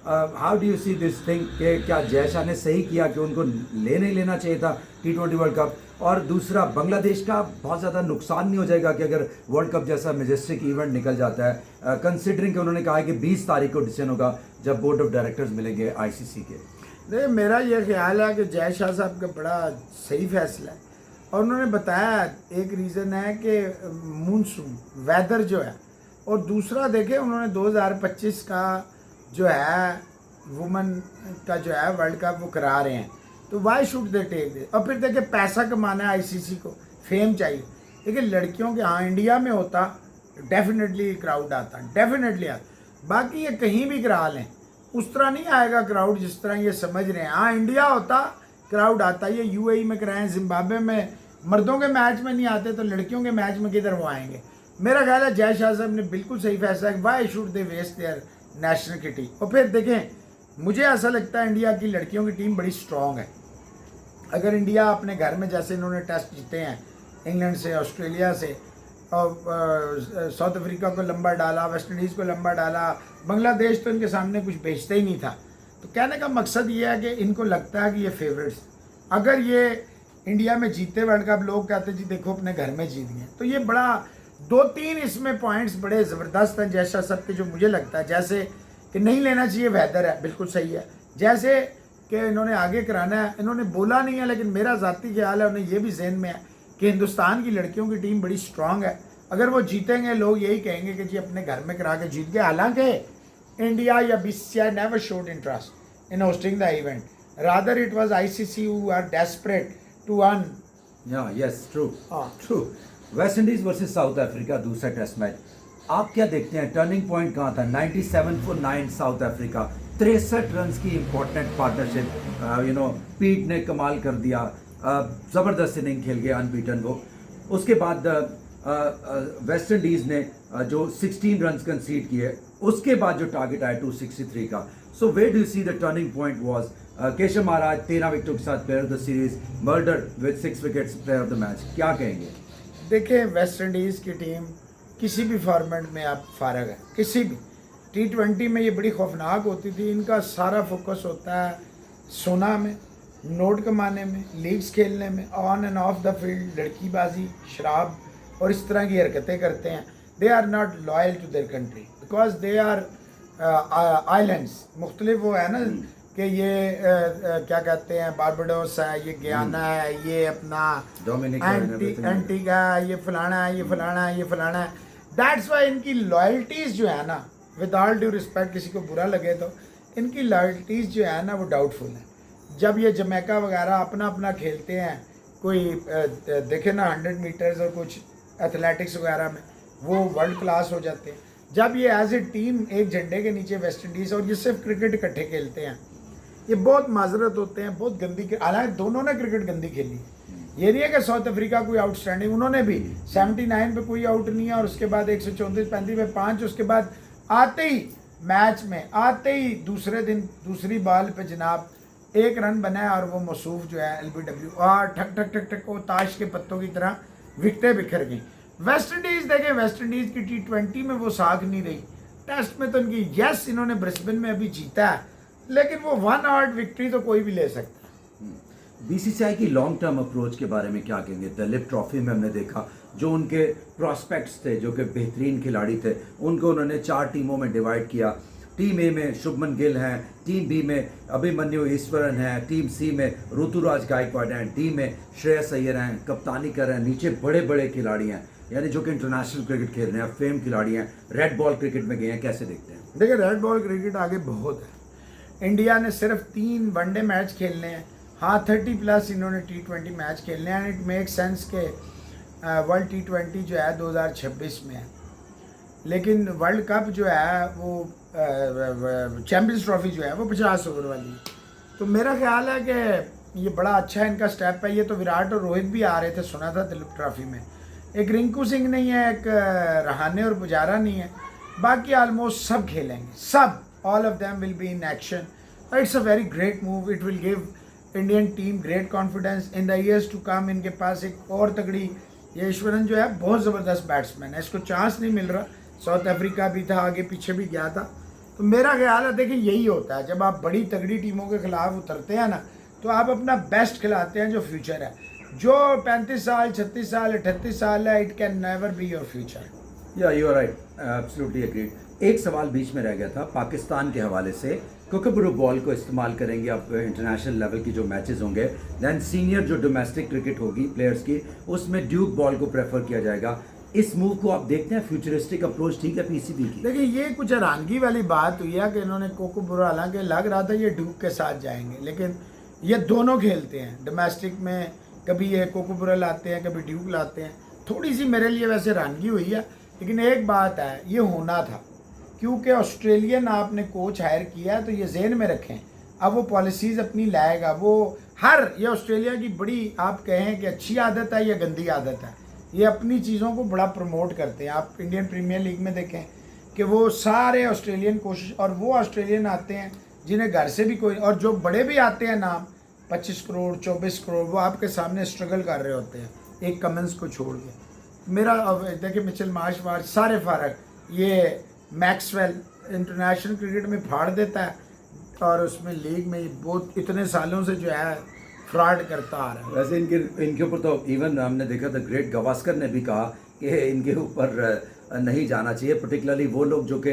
how do you see this thing कि क्या जय शाह ने सही किया कि उनको ले नहीं लेना चाहिए था T20 वर्ल्ड कप? और दूसरा, बांग्लादेश का बहुत ज़्यादा नुकसान नहीं हो जाएगा कि अगर वर्ल्ड कप जैसा मेजेस्टिक इवेंट निकल जाता है, कंसिडरिंग कि उन्होंने कहा है कि 20 तारीख को डिसीजन होगा जब बोर्ड ऑफ डायरेक्टर्स मिलेंगे आईसीसी के? देखिए, मेरा ये ख्याल है कि जय शाह साहब का बड़ा सही फैसला है, और उन्होंने बताया एक रीज़न है कि मानसून वेदर जो है, और दूसरा देखें उन्होंने 2025 का जो है वुमेन का जो है वर्ल्ड कप वो करा रहे हैं, तो वाई शुड दे टेक दे। और फिर देखिए, पैसा कमाना है आईसीसी को, फेम चाहिए। देखिए लड़कियों के, हाँ इंडिया में होता डेफिनेटली क्राउड आता, डेफिनेटली आता, बाकी ये कहीं भी करा लें उस तरह नहीं आएगा क्राउड जिस तरह ये समझ रहे हैं। हाँ इंडिया होता क्राउड आता, ये यूएई में कराएं, जिम्बाब्वे में मर्दों के मैच में नहीं आते तो लड़कियों के मैच में किधर वो आएंगे। मेरा ख्याल है जय शाह साहब ने बिल्कुल सही फैसला है, why should they waste their national kitty. और फिर देखें, मुझे ऐसा लगता है इंडिया की लड़कियों की टीम बड़ी स्ट्रॉन्ग है। अगर इंडिया अपने घर में, जैसे इन्होंने टेस्ट जीते हैं इंग्लैंड से, ऑस्ट्रेलिया से, और साउथ अफ्रीका को लंबा डाला, वेस्ट इंडीज़ को लंबा डाला, बांग्लादेश तो इनके सामने कुछ भेजते ही नहीं था। तो कहने का मकसद ये है कि इनको लगता है कि ये फेवरेट्स, अगर ये इंडिया में जीते वर्ल्ड कप, लोग कहते जी देखो अपने घर में जीत गए। तो ये बड़ा 2-3 इसमें पॉइंट्स बड़े ज़बरदस्त हैं जैसा सब के, जो मुझे लगता है जैसे कि नहीं लेना चाहिए, वेदर है बिल्कुल सही है, जैसे कि इन्होंने आगे कराना है, इन्होंने बोला नहीं है लेकिन मेरा ज़ाती ख्याल है, उन्हें ये भी जहन में है कि हिंदुस्तान की लड़कियों की टीम बड़ी स्ट्रांग है। अगर वो जीतेंगे लोग यही कहेंगे कि जी अपने घर में करा के जीत गए। हालांकि इंडिया या BCCI never showed interest in hosting the event, rather it was ICC who are desperate to earn. Yes, true हाँ। True. West Indies versus South Africa, दूसरा टेस्ट मैच, आप क्या देखते हैं टर्निंग पॉइंट कहाँ था? 97 for 9 साउथ अफ्रीका, 63 रन की important partnership, पीट ने कमाल कर दिया, ज़बरदस्त इनिंग खेल गया, अनबीटन वो। उसके बाद वेस्ट इंडीज़ ने जो 16 रन कंसीड किए, उसके बाद जो टारगेट आया 263 का। So where do you see the turning point was? Keshav Maharaj 13 विकेटों के साथ player of the series, Mulder with 6 wickets player of the match, क्या कहेंगे? देखिए वेस्ट इंडीज़ की टीम किसी भी फॉर्मेट में आप फारग है, किसी भी T20 में ये बड़ी खौफनाक होती थी। इनका सारा फोकस होता है सोना में, नोट कमाने में, लीग्स खेलने में, on and off the field लड़कीबाजी, शराब और इस तरह की हरकतें करते हैं। They are not loyal to their country because they are islands मुख्तलिफ वो है ना कि ये क्या कहते हैं, बारबाडोस है, ये गयाना है, ये अपना एंटीगा है, ये फलाना है, ये फलाना है, ये फलाना है। दैट्स वाई इनकी लॉयल्टीज़ जो है ना, विद ऑल ड्यू रिस्पेक्ट, किसी को बुरा लगे तो, इनकी लॉयल्टीज़ जो है ना वो डाउटफुल है। जब ये जमैका वगैरह अपना अपना खेलते हैं, कोई देखे ना 100 मीटर्स और कुछ एथलेटिक्स वगैरह में, वो वर्ल्ड क्लास हो जाते हैं। जब ये एज ए टीम एक झंडे के नीचे वेस्ट इंडीज़, और ये सिर्फ क्रिकेट इकट्ठे खेलते हैं, ये बहुत माजरत होते हैं, बहुत गंदी, हालांकि दोनों ने क्रिकेट गंदी खेली। ये नहीं है कि साउथ अफ्रीका कोई आउटस्टैंडिंग, उन्होंने भी 79 पे कोई आउट नहीं है, और उसके बाद 134-35 पे 5, उसके बाद आते ही मैच में आते ही दूसरे दिन दूसरी बॉल पे जनाब 1 रन बनाया, और वो मसूफ जो है LBW, और ठक ठक ठक ठक वो ताश के पत्तों की तरह विकटें बिखर गई। वेस्ट इंडीज़ देखें, वेस्ट इंडीज़ की T20 में वो साख नहीं रही। टेस्ट में तो इनकी, यस इन्होंने ब्रिस्बेन में अभी जीता है, लेकिन वो 1 आउट विक्ट्री तो कोई भी ले सकता है। बीसीसीआई की लॉन्ग टर्म अप्रोच के बारे में क्या कहेंगे? दलीप ट्रॉफी में हमने देखा जो उनके प्रॉस्पेक्ट्स थे, जो कि बेहतरीन खिलाड़ी थे, उनको उन्होंने 4 टीमों में डिवाइड किया। टीम ए में शुभमन गिल हैं, टीम बी में अभिमन्यु ईश्वरन हैं, टीम सी में ऋतुराज गायकवाड़ हैं, टीम में श्रेयस अय्यर हैं, कप्तानी कर रहे हैं, नीचे बड़े बड़े खिलाड़ी हैं, यानी जो कि इंटरनेशनल क्रिकेट खेल रहे हैं, फेम खिलाड़ी हैं, रेड बॉल क्रिकेट में गए हैं। कैसे देखते हैं? देखिए रेड बॉल क्रिकेट आगे बहुत है। इंडिया ने सिर्फ 3 वनडे मैच खेलने हैं, हाँ 30+ इन्होंने T20 मैच खेलने हैं। इट मेक सेंस के वर्ल्ड T20 जो है 2026 में है, लेकिन वर्ल्ड कप जो है वो चैम्पियंस ट्रॉफी जो है वो 50 ओवर वाली है। तो मेरा ख्याल है कि ये बड़ा अच्छा इनका स्टेप है। ये तो विराट और रोहित भी आ रहे थे, सुना था दिलीप ट्रॉफी में। एक रिंकू सिंह नहीं है, एक रहाने और पुजारा नहीं है, बाकी ऑलमोस्ट सब खेलेंगे, सब, all of them will be in action. It's a very great move, it will give Indian team great confidence in the years to come. इनके पास एक और तगड़ी, ये ईश्वरन जो है बहुत ज़बरदस्त बैट्समैन है, इसको चांस नहीं मिल रहा। साउथ अफ्रीका भी था, आगे पीछे भी गया था, तो मेरा ख्याल है देखिए यही होता है, जब आप बड़ी तगड़ी टीमों के खिलाफ उतरते हैं ना तो आप अपना बेस्ट खिलाते हैं जो फ्यूचर है। जो 35 साल 36 साल 38 साल है, it can never be your future. Yeah you are right, absolutely agreed. एक सवाल बीच में रह गया था पाकिस्तान के हवाले से, कोकबरू बॉल को इस्तेमाल करेंगे अब इंटरनेशनल लेवल की जो मैचेस होंगे, दैन सीनियर जो डोमेस्टिक क्रिकेट होगी प्लेयर्स की उसमें ड्यूक बॉल को प्रेफर किया जाएगा। इस मूव को आप देखते हैं, फ्यूचरिस्टिक अप्रोच ठीक है पीसीबी की? देखिए ये कुछ हैरानगी वाली बात हुई है कि इन्होंने कोकोबरू, हालांकि लग रहा था ये ड्यूक के साथ जाएंगे, लेकिन ये दोनों खेलते हैं डोमेस्टिक में, कभी ये कोकोबरू लाते हैं कभी ड्यूक लाते हैं। थोड़ी सी मेरे लिए वैसे हैरानगी हुई है, लेकिन एक बात है ये होना था, क्योंकि ऑस्ट्रेलियन आपने कोच हायर किया है तो ये जहन में रखें, अब वो पॉलिसीज़ अपनी लाएगा। वो ये ऑस्ट्रेलिया की बड़ी, आप कहें कि अच्छी आदत है या गंदी आदत है, ये अपनी चीज़ों को बड़ा प्रमोट करते हैं। आप इंडियन प्रीमियर लीग में देखें कि वो सारे ऑस्ट्रेलियन कोशिश, और वो ऑस्ट्रेलियन आते हैं जिन्हें घर से भी कोई, और जो बड़े भी आते हैं नाम 25 करोड़ 24 करोड़, वो आपके सामने स्ट्रगल कर रहे होते हैं एक कमेंस को छोड़ के। मेरा देखिए मिचेल मार्श सारे फारक, ये मैक्सवेल इंटरनेशनल क्रिकेट में फाड़ देता है और उसमें लीग में बहुत इतने सालों से जो है फ्रॉड करता आ रहा है। वैसे इनके ऊपर तो इवन हमने देखा था ग्रेट गवास्कर ने भी कहा कि इनके ऊपर नहीं जाना चाहिए, पर्टिकुलरली वो लोग जो कि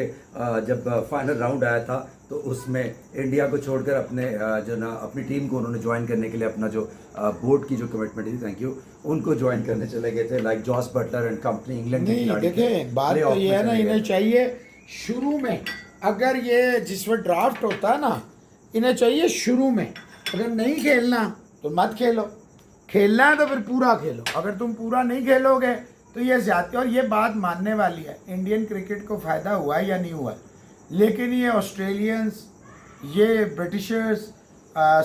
जब फाइनल राउंड आया था तो उसमें इंडिया को छोड़कर अपने जो ना अपनी टीम को उन्होंने ज्वाइन करने के लिए अपना जो बोर्ड की जो कमिटमेंट थी, थैंक यू, उनको ज्वाइन करने चले गए थे, like Jos Buttler and company England के खिलाड़ी। देखिए बात तो ये है ना, इन्हें चाहिए शुरू में, अगर ये जिस वक्त ड्राफ्ट होता है ना, इन्हें चाहिए शुरू में, अगर नहीं खेलना तो मत खेलो, खेलना है तो फिर पूरा खेलो। अगर तुम पूरा नहीं खेलोगे तो ये ज़्यादा, और ये बात मानने वाली है, इंडियन क्रिकेट को फ़ायदा हुआ है या नहीं हुआ, लेकिन ये ऑस्ट्रेलियंस, ये Britishers,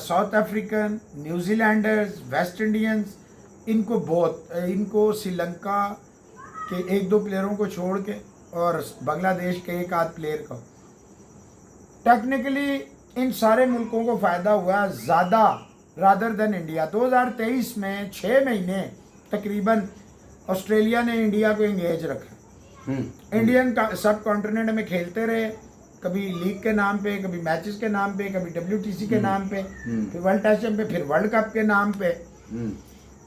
South African, New Zealanders, West Indians, इनको श्रीलंका के 1-2 प्लेयरों को छोड़ के और बांग्लादेश के 1-8 प्लेयर को, टेक्निकली इन सारे मुल्कों को फ़ायदा हुआ ज़्यादा रादर देन इंडिया। 2023 में 6 महीने तकरीबन ऑस्ट्रेलिया ने इंडिया को एंगेज रखा। इंडियन सब कॉन्टिनेंट में खेलते रहे, कभी लीग के नाम पे, कभी मैचेस के नाम पे, कभी WTC के नाम पे, फिर वर्ल्ड टेस्ट पे, फिर वर्ल्ड कप के नाम पे।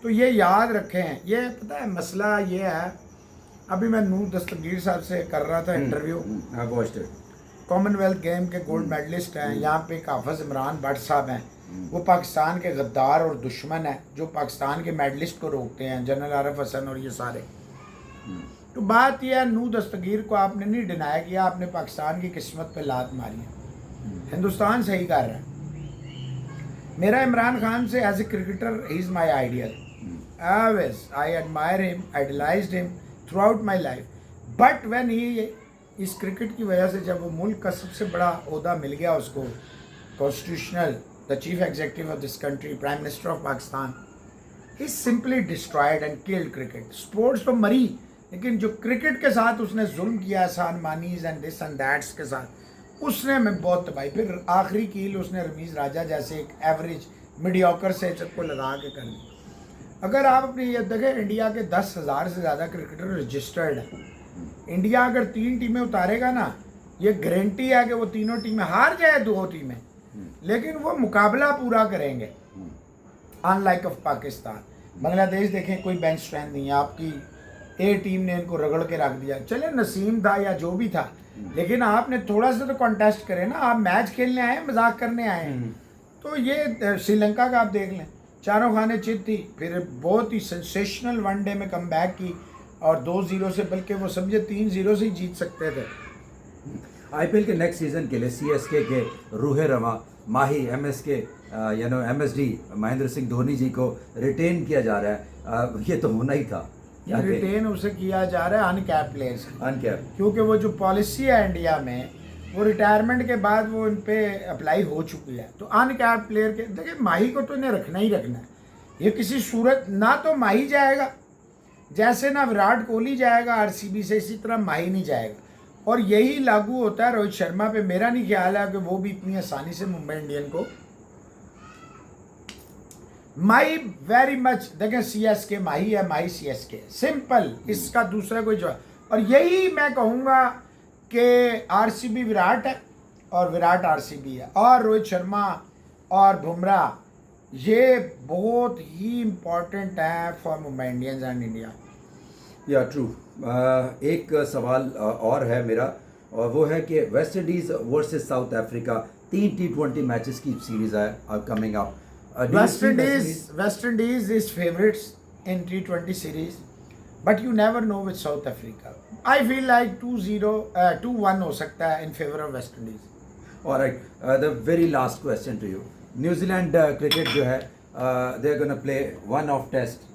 तो ये याद रखें, ये पता है मसला ये है, अभी मैं नूर दस्तगीर साहब से कर रहा था इंटरव्यू, कॉमनवेल्थ गेम के गोल्ड मेडलिस्ट हैं, यहाँ पे हाफिज इमरान भट्ट साहब हैं, वो पाकिस्तान के गद्दार और दुश्मन है जो पाकिस्तान के मेडलिस्ट को रोकते हैं, जनरल आरिफ हसन और ये सारे। तो बात यह है, नूर दस्तगीर को आपने नहीं डिनाई किया, आपने पाकिस्तान की किस्मत पे लात मारी है, हिंदुस्तान सही कर रहा है। मेरा इमरान खान से as a cricketer he is my ideal, always I admire him, idealized him throughout my life, but when he is cricket की वजह से जब वो मुल्क का सबसे बड़ा ओहदा मिल गया उसको, constitutional, the chief executive of this country, prime minister of Pakistan, he simply destroyed and killed cricket. Sports तो मरी, लेकिन जो क्रिकेट के साथ उसने जुल्म किया, सान मानीज एंड दिस एंड दैट्स के साथ, उसने में बहुत तबाही। फिर आखिरी कील उसने रमीज़ राजा जैसे एक एवरेज मीडियोकर से सबको लगा के कर दी। अगर आप अपनी ये देखें, इंडिया के 10,000 से ज़्यादा क्रिकेटर रजिस्टर्ड हैं। इंडिया अगर 3 टीमें उतारेगा ना, ये गारंटी है कि वो तीनों टीमें हार जाए, 2 टीमें, लेकिन वो मुकाबला पूरा करेंगे, अनलाइक ऑफ पाकिस्तान। बांग्लादेश देखें, कोई बेंच स्ट्रेंथ नहीं है, आपकी ए टीम ने इनको रगड़ के रख दिया, चले नसीम था या जो भी था, लेकिन आपने थोड़ा सा तो कॉन्टेस्ट करें ना, आप मैच खेलने आए, मजाक करने आए हैं। तो ये श्रीलंका का आप देख लें, चारों खाने चित थी, फिर बहुत ही सेंसेशनल वनडे में कम बैक की और 2-0 से, बल्कि वो समझे 3-0 से ही जीत सकते थे। IPL के नेक्स्ट सीजन के लिए CSK के रूहे रवा माही MSK MSD महेंद्र सिंह धोनी जी को रिटेन किया जा रहा है, ये तो होना ही था। रिटेन उसे किया जा रहा है अनकैप प्लेयर्स, अनकैप, क्योंकि वो जो पॉलिसी है इंडिया में, वो रिटायरमेंट के बाद वो इन पे अप्लाई हो चुकी है। तो अनकैप प्लेयर के, देखिए माही को तो इन्हें रखना ही रखना है, ये किसी सूरत, ना तो माही जाएगा, जैसे ना विराट कोहली जाएगा RCB से, इसी तरह माही नहीं जाएगा। और यही लागू होता है रोहित शर्मा पे। मेरा नहीं ख्याल है कि वो भी इतनी आसानी से मुंबई इंडियन को, माही वेरी मच, देखें CSK माही है, माही CSK, सिंपल, इसका दूसरा कोई जवाब। और यही मैं कहूँगा कि RCB विराट है, और विराट आरसीबी है, और रोहित शर्मा और बुमराह ये बहुत ही इम्पोर्टेंट है for Mumbai Indians and India. या ट्रू। एक सवाल और है मेरा, और वो है कि waste Indies versus South Africa 3 T20 matches की सीरीज है coming up. West Indies is favorites in T20 series, but you never know with South Africa. I feel like 2-0, 2-1 हो सकता है in favor of West Indies. Alright, the very last question to you. New Zealand cricket जो है they are gonna play one off test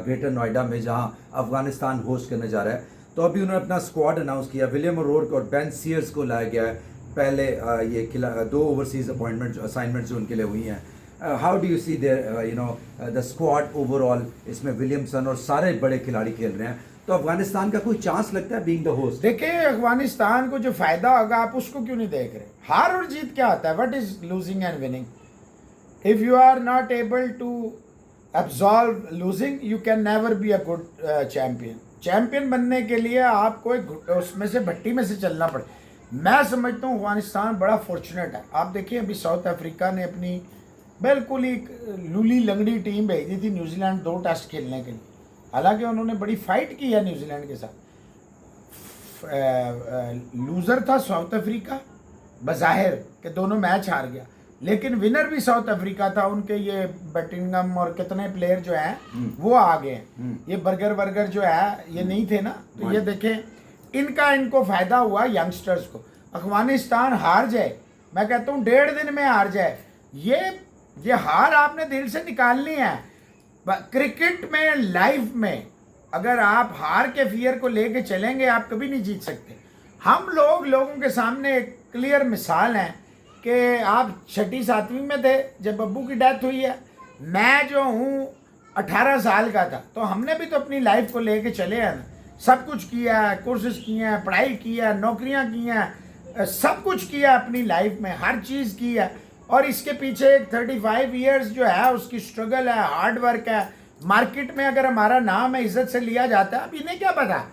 Greater Noida में, जहां Afghanistan host करने जा रहा है। तो अभी उन्होंने अपना स्क्वाड अनाउंस किया, विलियम ओरोर्क और बेन सीयर्स को लाया गया है। पहले ये 2 ओवरसीज अपॉइंटमेंट असाइनमेंट जो उनके लिए हुई हैं। How do you see their the squad overall? इसमें विलियमसन और सारे बड़े खिलाड़ी खेल रहे हैं, तो अफगानिस्तान का कोई चांस लगता है बीइंग द होस्ट? देखिए, अफगानिस्तान को जो फायदा होगा आप उसको क्यों नहीं देख रहे? हार और जीत क्या होता है? What is losing and winning? If you are not able to absolve losing, you can never be a good champion. Champion बनने के लिए आपको एक उसमें से भट्टी में से चलना पड़े। मैं समझता हूँ अफगानिस्तान बड़ा फॉर्चुनेट है। आप देखिए, अभी साउथ अफ्रीका ने अपनी बिल्कुल ही लूली लंगड़ी टीम भेजी थी न्यूजीलैंड 2 टेस्ट खेलने के लिए। हालांकि उन्होंने बड़ी फाइट की है न्यूजीलैंड के साथ। लूजर था साउथ अफ्रीका बज़ाहिर के, दोनों मैच हार गया, लेकिन विनर भी साउथ अफ्रीका था। उनके ये बटिंगम और कितने प्लेयर जो हैं वो आ गए हैं। ये बर्गर जो है ये नहीं थे ना, तो ये देखें, इनको फायदा हुआ यंगस्टर्स को। अफगानिस्तान हार जाए, मैं कहता हूँ 1.5 दिन में हार जाए, ये हार आपने दिल से निकालनी है। क्रिकेट में, लाइफ में अगर आप हार के फियर को लेके चलेंगे, आप कभी नहीं जीत सकते। हम लोगों के सामने एक क्लियर मिसाल है कि आप 6वीं 7वीं में थे जब अब्बू की डेथ हुई है। मैं जो हूँ 18 साल का था, तो हमने भी तो अपनी लाइफ को लेके चले हैं ना। सब कुछ किया है, कोर्सेज किए हैं, पढ़ाई की है, नौकरियाँ की हैं, सब कुछ किया अपनी लाइफ में, हर चीज़ की है। और इसके पीछे एक 35 इयर्स जो है उसकी स्ट्रगल है, हार्ड वर्क है। मार्केट में अगर हमारा नाम है, इज्जत से लिया जाता है। अब इन्हें क्या पता,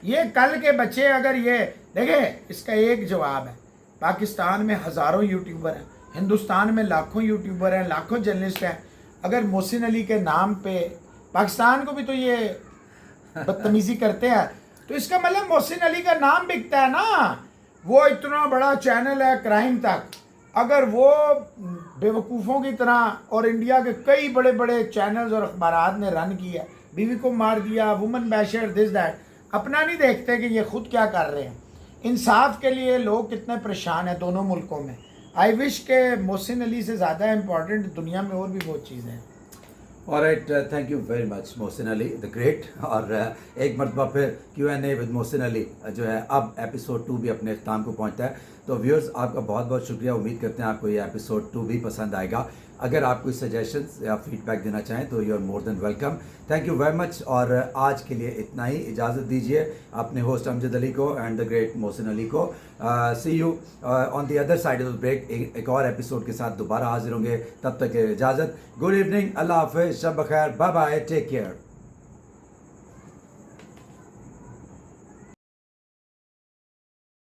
ये कल के बच्चे अगर ये देखें, इसका एक जवाब है। पाकिस्तान में हज़ारों यूट्यूबर हैं, हिंदुस्तान में लाखों यूट्यूबर हैं, लाखों जर्नलिस्ट हैं। अगर मोहसिन अली के नाम पे पाकिस्तान को भी तो ये बदतमीज़ी करते हैं, तो इसका मतलब मोहसिन अली का नाम बिकता है ना। वो इतना बड़ा चैनल है क्राइम तक, अगर वो बेवकूफ़ों की तरह, और इंडिया के कई बड़े बड़े चैनल्स और अखबारात ने रन किया, बीवी को मार दिया, वुमन बैशर, दिस दैट, अपना नहीं देखते कि ये खुद क्या कर रहे हैं। इंसाफ के लिए लोग कितने परेशान हैं दोनों मुल्कों में। आई विश के मोहसिन अली से ज़्यादा इम्पॉर्टेंट दुनिया में और भी बहुत चीज़ें हैं। Alright, thank you very much Mohsin Ali the great. और एक मरतबा फिर Q&A विद मोहसिन अली जो है, अब एपिसोड 2 भी अपने अख्ताम को पहुंचता है। तो व्यूअर्स, आपका बहुत बहुत शुक्रिया। उम्मीद करते हैं आपको ये एपिसोड 2 भी पसंद आएगा। अगर आप कोई सजेशंस या फीडबैक देना चाहें तो you are more than welcome. Thank you very much. और आज के लिए इतना ही, इजाज़त दीजिए अपने होस्ट अमजद अली को and the great Mohsin Ali को। See you on the other side of the break. एक और एपिसोड के साथ दोबारा हाजिर होंगे, तब तक इजाज़त। गुड इवनिंग, अल्लाह हाफ़िज़, शब बखैर, बाय बाय, टेक केयर।